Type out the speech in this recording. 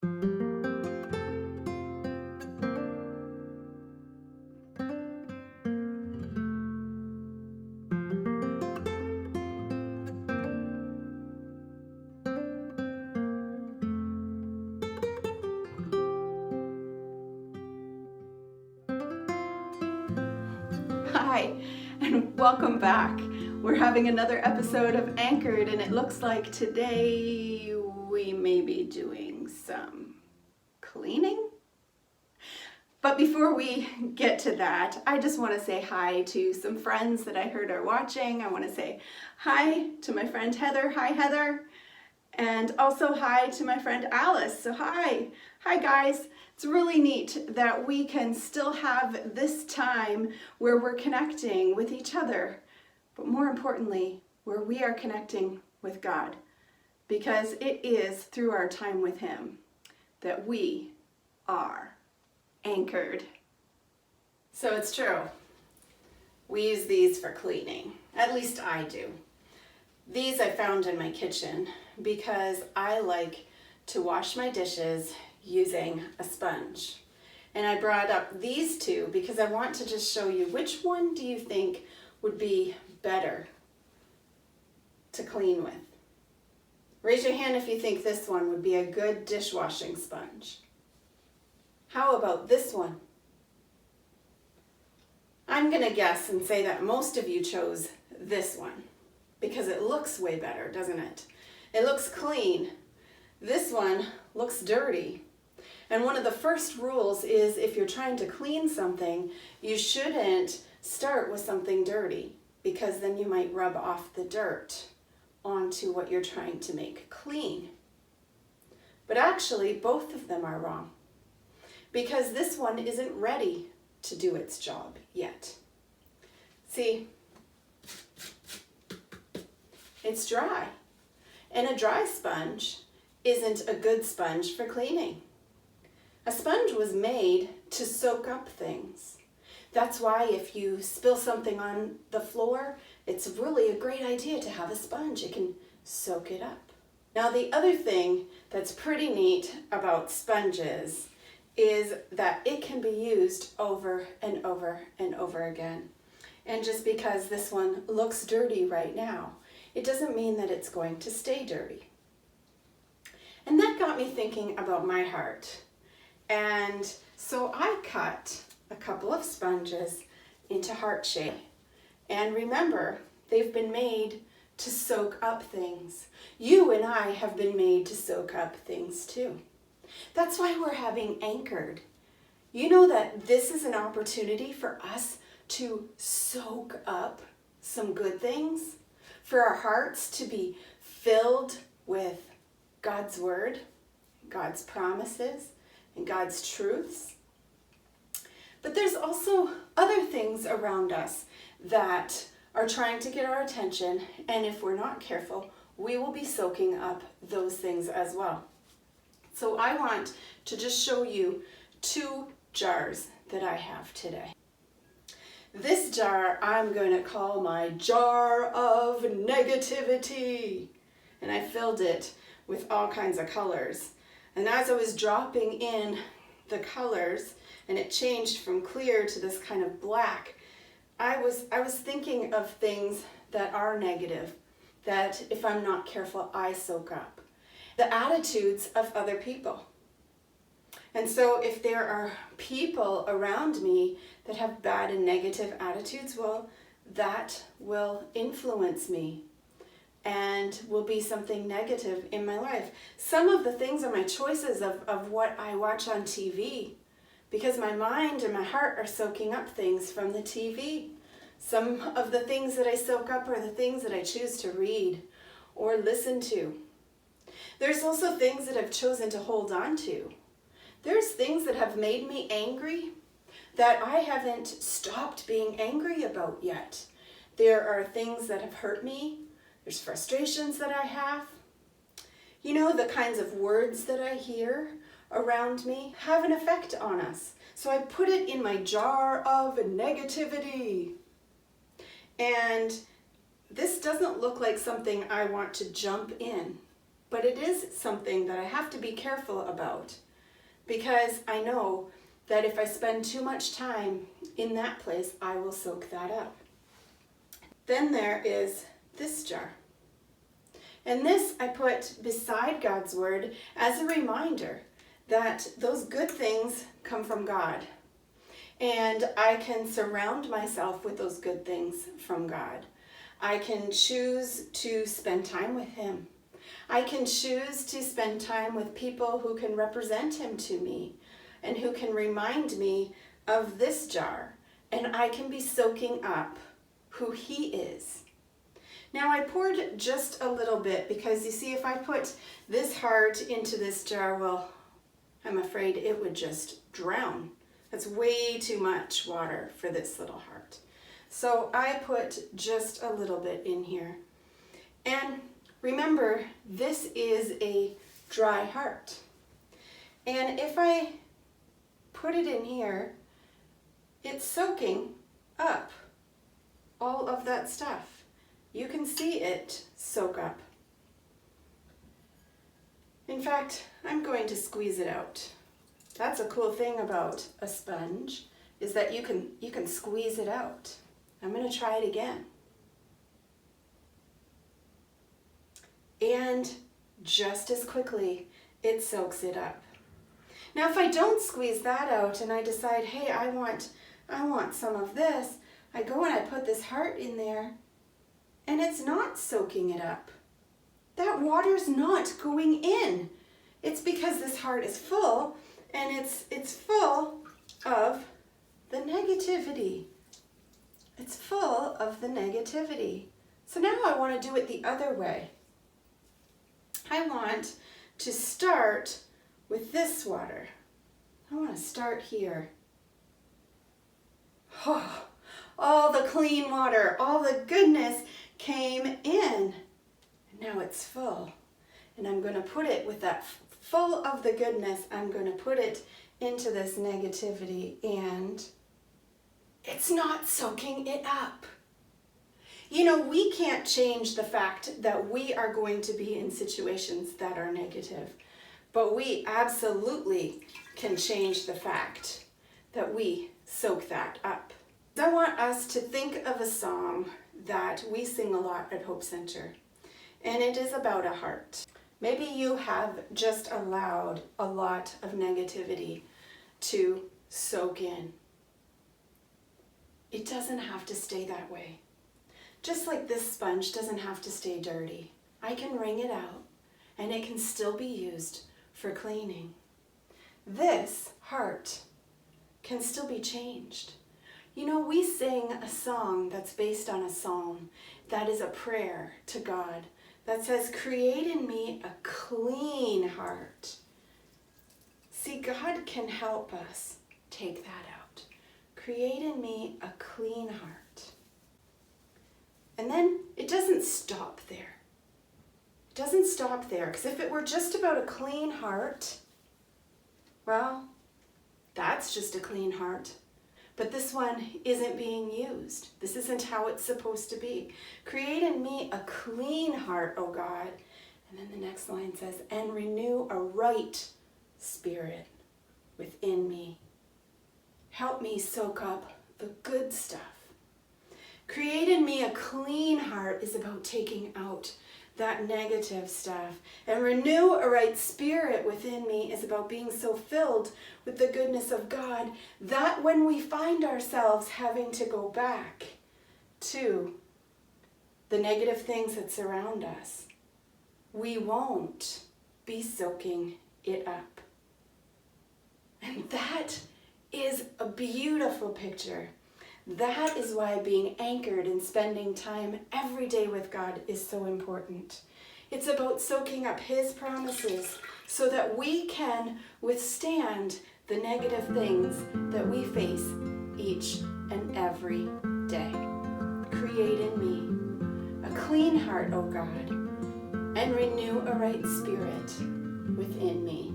Hi, and welcome back. We're having another episode of Anchored, and it looks like today we may be doing some cleaning. But before we get to that, I just want to say hi to some friends that I heard are watching. I want to say hi to my friend Heather. Hi, Heather. And also hi to my friend Alice. So hi guys. It's really neat that we can still have this time where we're connecting with each other, but more importantly, where we are connecting with God, because it is through our time with Him that we are anchored. So it's true. We use these for cleaning. At least I do. These I found in my kitchen because I like to wash my dishes using a sponge. And I brought up these two because I want to just show you which one do you think would be better to clean with. Raise your hand if you think this one would be a good dishwashing sponge. How about this one? I'm going to guess and say that most of you chose this one because it looks way better, doesn't it? It looks clean. This one looks dirty. And one of the first rules is if you're trying to clean something, you shouldn't start with something dirty because then you might rub off the dirt onto what you're trying to make clean. But actually, both of them are wrong because this one isn't ready to do its job yet. See, it's dry, and a dry sponge isn't a good sponge for cleaning. A sponge was made to soak up things. That's why if you spill something on the floor, it's really a great idea to have a sponge. It can soak it up. Now the other thing that's pretty neat about sponges is that it can be used over and over and over again. And just because this one looks dirty right now, it doesn't mean that it's going to stay dirty. And that got me thinking about my heart. And so I cut a couple of sponges into heart shape. And remember, they've been made to soak up things. You and I have been made to soak up things too. That's why we're having Anchored. You know that this is an opportunity for us to soak up some good things, for our hearts to be filled with God's word, God's promises, and God's truths. But there's also other things around us that are trying to get our attention, and if we're not careful, we will be soaking up those things as well. So I want to just show you two jars that I have today. This jar I'm going to call my jar of negativity, and I filled it with all kinds of colors. And as I was dropping in the colors, and it changed from clear to this kind of black, I was thinking of things that are negative, that if I'm not careful, I soak up. The attitudes of other people. And so if there are people around me that have bad and negative attitudes, well, that will influence me and will be something negative in my life. Some of the things are my choices of what I watch on TV, because my mind and my heart are soaking up things from the TV. Some of the things that I soak up are the things that I choose to read or listen to. There's also things that I've chosen to hold on to. There's things that have made me angry that I haven't stopped being angry about yet. There are things that have hurt me. There's frustrations that I have. You know, the kinds of words that I hear around me have an effect on us. So I put it in my jar of negativity. And this doesn't look like something I want to jump in. But it is something that I have to be careful about, because I know that if I spend too much time in that place, I will soak that up. Then there is this jar. And this I put beside God's word as a reminder that those good things come from God. And I can surround myself with those good things from God. I can choose to spend time with Him. I can choose to spend time with people who can represent Him to me and who can remind me of this jar. And I can be soaking up who He is. Now I poured just a little bit because you see, if I put this heart into this jar, well, I'm afraid it would just drown. That's way too much water for this little heart. So I put just a little bit in here. And remember, this is a dry heart. And if I put it in here, it's soaking up all of that stuff. You can see it soak up. In fact, I'm going to squeeze it out. That's a cool thing about a sponge, is that you can squeeze it out. I'm going to try it again. And just as quickly, it soaks it up. Now, if I don't squeeze that out and I decide, hey, I want some of this, I go and I put this heart in there, and it's not soaking it up. That water's not going in. It's because this heart is full, and it's full of the negativity. It's full of the negativity. So now I want to do it the other way. I want to start with this water. I want to start here. Oh, all the clean water, all the goodness came in. And now it's full. And I'm going to put it with that full of the goodness, I'm going to put it into this negativity, and it's not soaking it up. You know, we can't change the fact that we are going to be in situations that are negative, but we absolutely can change the fact that we soak that up. I want us to think of a song that we sing a lot at Hope Center, and it is about a heart. Maybe you have just allowed a lot of negativity to soak in. It doesn't have to stay that way. Just like this sponge doesn't have to stay dirty. I can wring it out, and it can still be used for cleaning. This heart can still be changed. You know, we sing a song that's based on a psalm that is a prayer to God that says, create in me a clean heart. See, God can help us take that out. Create in me a clean heart. And then it doesn't stop there. It doesn't stop there, because if it were just about a clean heart, well, that's just a clean heart. But this one isn't being used. This isn't how it's supposed to be. Create in me a clean heart, O God. And then the next line says, and renew a right spirit within me. Help me soak up the good stuff. Create in me a clean heart is about taking out that negative stuff. And renew a right spirit within me is about being so filled with the goodness of God that when we find ourselves having to go back to the negative things that surround us, we won't be soaking it up. And that is a beautiful picture. That is why being anchored and spending time every day with God is so important. It's about soaking up His promises so that we can withstand the negative things that we face each and every day. Create in me a clean heart, O God, and renew a right spirit within me.